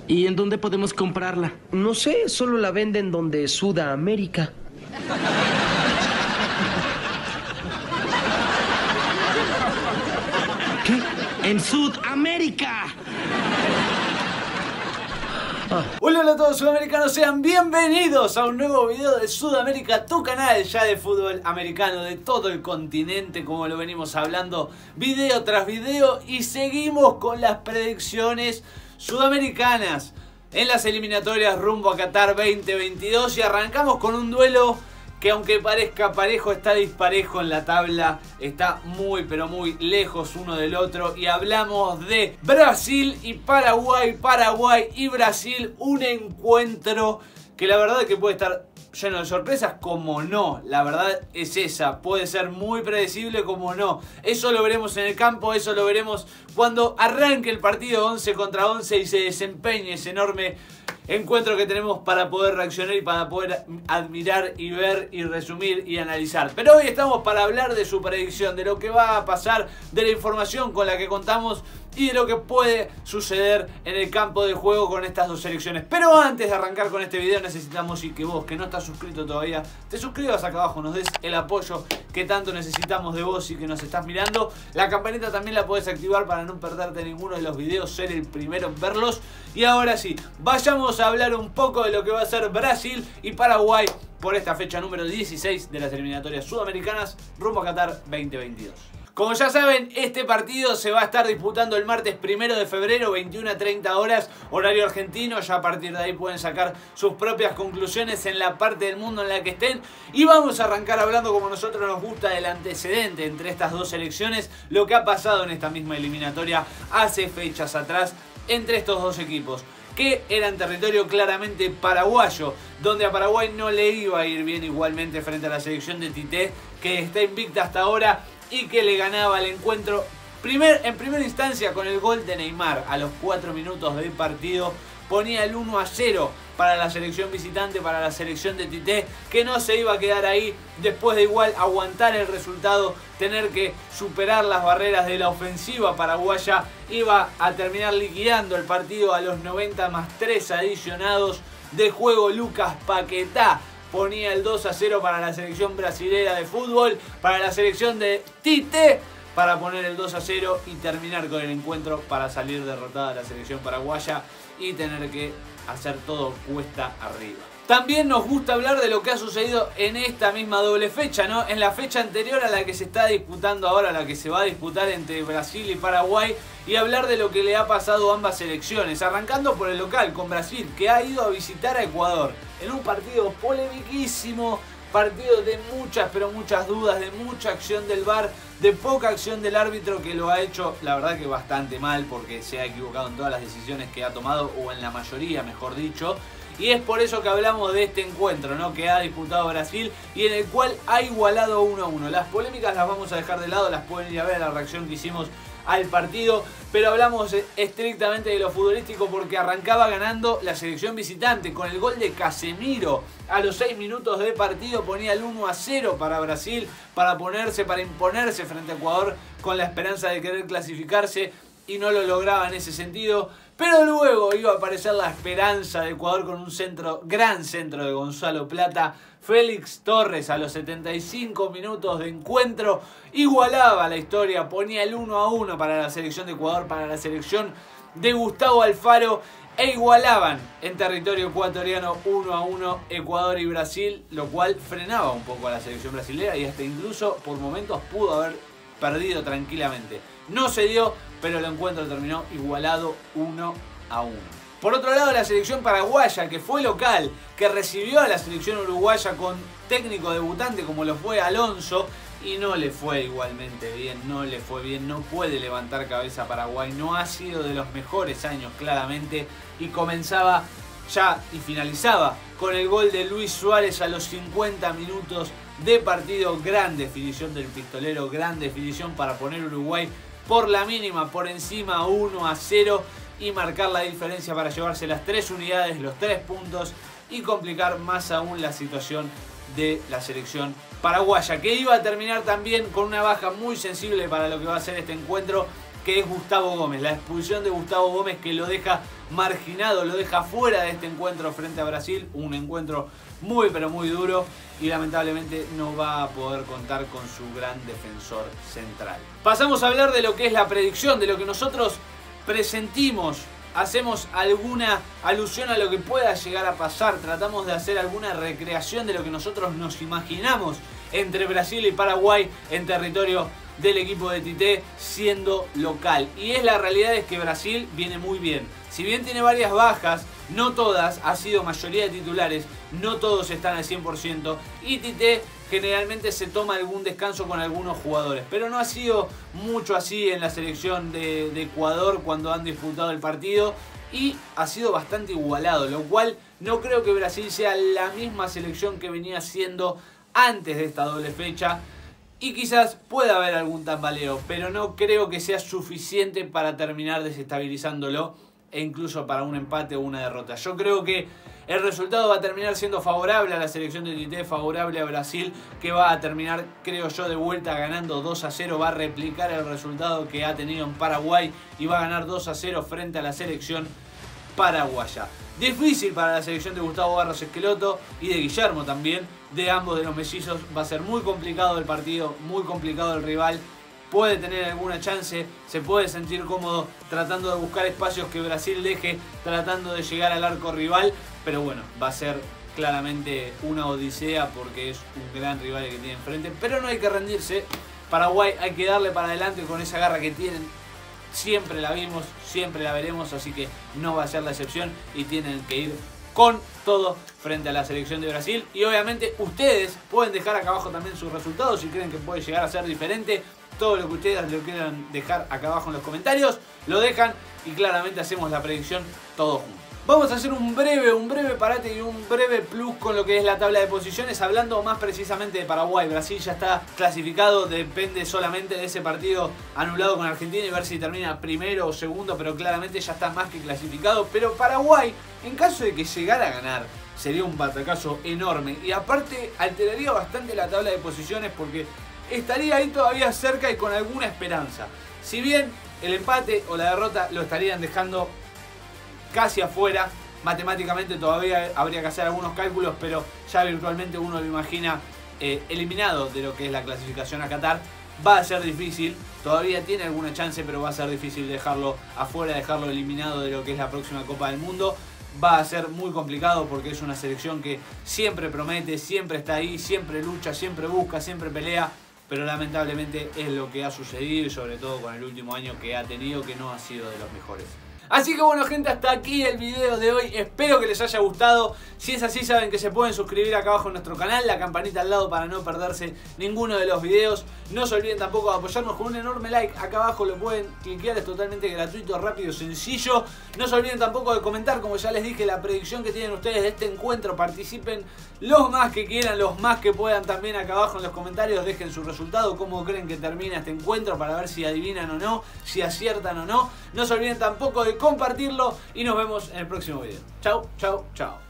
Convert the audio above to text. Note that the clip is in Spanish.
¿Y en dónde podemos comprarla? No sé, solo la venden donde Sudamérica. ¿Qué? ¡En Sudamérica! Hola a todos sudamericanos, sean bienvenidos a un nuevo video de Sudamérica, tu canal ya de fútbol americano de todo el continente, como lo venimos hablando video tras video, y seguimos con las predicciones sudamericanas en las eliminatorias rumbo a Qatar 2022 y arrancamos con un duelo que, aunque parezca parejo, está disparejo en la tabla, está muy pero muy lejos uno del otro, y hablamos de Brasil y Paraguay, Paraguay y Brasil, un encuentro que la verdad es que puede estar lleno de sorpresas, como no, la verdad es esa, puede ser muy predecible como no, eso lo veremos en el campo, eso lo veremos cuando arranque el partido 11 contra 11 y se desempeñe ese enorme encuentro que tenemos para poder reaccionar y para poder admirar y ver y resumir y analizar. Pero hoy estamos para hablar de su predicción, de lo que va a pasar, de la información con la que contamos y de lo que puede suceder en el campo de juego con estas dos selecciones. Pero antes de arrancar con este video necesitamos que vos, que no estás suscrito todavía, te suscribas acá abajo, nos des el apoyo que tanto necesitamos de vos y que nos estás mirando. La campanita también la podés activar para no perderte ninguno de los videos, ser el primero en verlos. Y ahora sí, vayamos a hablar un poco de lo que va a ser Brasil y Paraguay por esta fecha número 16 de las eliminatorias sudamericanas rumbo a Qatar 2022. Como ya saben, este partido se va a estar disputando el martes 1 de febrero, 21 a 30 horas, horario argentino. Ya a partir de ahí pueden sacar sus propias conclusiones en la parte del mundo en la que estén. Y vamos a arrancar hablando, como a nosotros nos gusta, del antecedente entre estas dos selecciones, lo que ha pasado en esta misma eliminatoria hace fechas atrás entre estos dos equipos, que eran territorio claramente paraguayo, donde a Paraguay no le iba a ir bien igualmente frente a la selección de Tite, que está invicta hasta ahora y que le ganaba el encuentro en primera instancia con el gol de Neymar. A los 4 minutos del partido ponía el 1 a 0 para la selección visitante, para la selección de Tite, que no se iba a quedar ahí después de igual aguantar el resultado, tener que superar las barreras de la ofensiva paraguaya. Iba a terminar liquidando el partido a los 90 más 3 adicionados de juego. Lucas Paquetá ponía el 2 a 0 para la selección brasilera de fútbol, para la selección de Tite, para poner el 2 a 0 y terminar con el encuentro para salir derrotada la selección paraguaya y tener que hacer todo cuesta arriba. También nos gusta hablar de lo que ha sucedido en esta misma doble fecha, ¿no? En la fecha anterior a la que se está disputando ahora, la que se va a disputar entre Brasil y Paraguay, y hablar de lo que le ha pasado a ambas selecciones, arrancando por el local, con Brasil, que ha ido a visitar a Ecuador en un partido polemiquísimo, partido de muchas pero muchas dudas, de mucha acción del VAR, de poca acción del árbitro, que lo ha hecho la verdad que bastante mal, porque se ha equivocado en todas las decisiones que ha tomado, o en la mayoría mejor dicho. Y es por eso que hablamos de este encuentro, ¿no?, que ha disputado Brasil y en el cual ha igualado 1 a 1. Las polémicas las vamos a dejar de lado, las pueden ir a ver, la reacción que hicimos al partido, pero hablamos estrictamente de lo futbolístico, porque arrancaba ganando la selección visitante con el gol de Casemiro. A los 6 minutos de partido ponía el 1 a 0 para Brasil, para imponerse frente a Ecuador con la esperanza de querer clasificarse, y no lo lograba en ese sentido. Pero luego iba a aparecer la esperanza de Ecuador con un gran centro de Gonzalo Plata. Félix Torres, a los 75 minutos de encuentro, igualaba la historia, ponía el 1 a 1 para la selección de Ecuador, para la selección de Gustavo Alfaro, e igualaban en territorio ecuatoriano 1 a 1 Ecuador y Brasil, lo cual frenaba un poco a la selección brasileña y hasta incluso por momentos pudo haber perdido tranquilamente. No se dio, pero el encuentro terminó igualado 1 a 1. Por otro lado, la selección paraguaya, que fue local, que recibió a la selección uruguaya con técnico debutante como lo fue Alonso, y no le fue igualmente bien, no le fue bien, no puede levantar cabeza Paraguay, no ha sido de los mejores años claramente, y comenzaba ya y finalizaba con el gol de Luis Suárez a los 50 minutos de partido. Gran definición del pistolero, gran definición para poner Uruguay por la mínima, por encima, 1 a 0, y marcar la diferencia para llevarse las 3 unidades, los 3 puntos, y complicar más aún la situación de la selección paraguaya, que iba a terminar también con una baja muy sensible para lo que va a ser este encuentro, que es Gustavo Gómez. La expulsión de Gustavo Gómez que lo deja marginado, lo deja fuera de este encuentro frente a Brasil. Un encuentro muy pero muy duro y lamentablemente no va a poder contar con su gran defensor central. Pasamos a hablar de lo que es la predicción, de lo que nosotros presentimos. Hacemos alguna alusión a lo que pueda llegar a pasar. Tratamos de hacer alguna recreación de lo que nosotros nos imaginamos entre Brasil y Paraguay en territorio del equipo de Tite siendo local. Y la realidad es que Brasil viene muy bien. Si bien tiene varias bajas, no todas, ha sido mayoría de titulares, no todos están al 100%. Y Tite generalmente se toma algún descanso con algunos jugadores. Pero no ha sido mucho así en la selección de Ecuador cuando han disputado el partido. Y ha sido bastante igualado, lo cual no creo que Brasil sea la misma selección que venía siendo antes de esta doble fecha. Y quizás pueda haber algún tambaleo, pero no creo que sea suficiente para terminar desestabilizándolo e incluso para un empate o una derrota. Yo creo que el resultado va a terminar siendo favorable a la selección de Tite, favorable a Brasil, que va a terminar, creo yo, de vuelta ganando 2-0. Va a replicar el resultado que ha tenido en Paraguay y va a ganar 2-0 frente a la selección paraguaya. Difícil para la selección de Gustavo Barros Esqueloto y de Guillermo también, de ambos de los mellizos. Va a ser muy complicado el partido, muy complicado el rival. Puede tener alguna chance, se puede sentir cómodo tratando de buscar espacios que Brasil deje, tratando de llegar al arco rival, pero bueno, va a ser claramente una odisea porque es un gran rival el que tiene enfrente, pero no hay que rendirse. Paraguay hay que darle para adelante con esa garra que tienen. Siempre la vimos, siempre la veremos, así que no va a ser la excepción y tienen que ir con todo frente a la selección de Brasil. Y obviamente ustedes pueden dejar acá abajo también sus resultados si creen que puede llegar a ser diferente. Todo lo que ustedes lo quieran dejar acá abajo en los comentarios, lo dejan y claramente hacemos la predicción todos juntos. Vamos a hacer un breve parate y un breve plus con lo que es la tabla de posiciones, hablando más precisamente de Paraguay. Brasil ya está clasificado, depende solamente de ese partido anulado con Argentina y ver si termina primero o segundo, pero claramente ya está más que clasificado. Pero Paraguay, en caso de que llegara a ganar, sería un batacazo enorme y aparte alteraría bastante la tabla de posiciones porque estaría ahí todavía cerca y con alguna esperanza. Si bien el empate o la derrota lo estarían dejando casi afuera, matemáticamente todavía habría que hacer algunos cálculos, pero ya virtualmente uno lo imagina eliminado de lo que es la clasificación a Qatar. Va a ser difícil, todavía tiene alguna chance, pero va a ser difícil dejarlo afuera, dejarlo eliminado de lo que es la próxima Copa del Mundo. Va a ser muy complicado porque es una selección que siempre promete, siempre está ahí, siempre lucha, siempre busca, siempre pelea, pero lamentablemente es lo que ha sucedido y sobre todo con el último año que ha tenido, que no ha sido de los mejores. Así que bueno gente, hasta aquí el video de hoy, espero que les haya gustado. Si es así saben que se pueden suscribir acá abajo en nuestro canal, la campanita al lado para no perderse ninguno de los videos. No se olviden tampoco de apoyarnos con un enorme like, acá abajo lo pueden cliquear, es totalmente gratuito, rápido, sencillo. No se olviden tampoco de comentar, como ya les dije, la predicción que tienen ustedes de este encuentro. Participen los más que quieran, los más que puedan también acá abajo en los comentarios, dejen su resultado, cómo creen que termina este encuentro para ver si adivinan o no, si aciertan o no. No se olviden tampoco de compartirlo y nos vemos en el próximo video. Chau, chau, chau.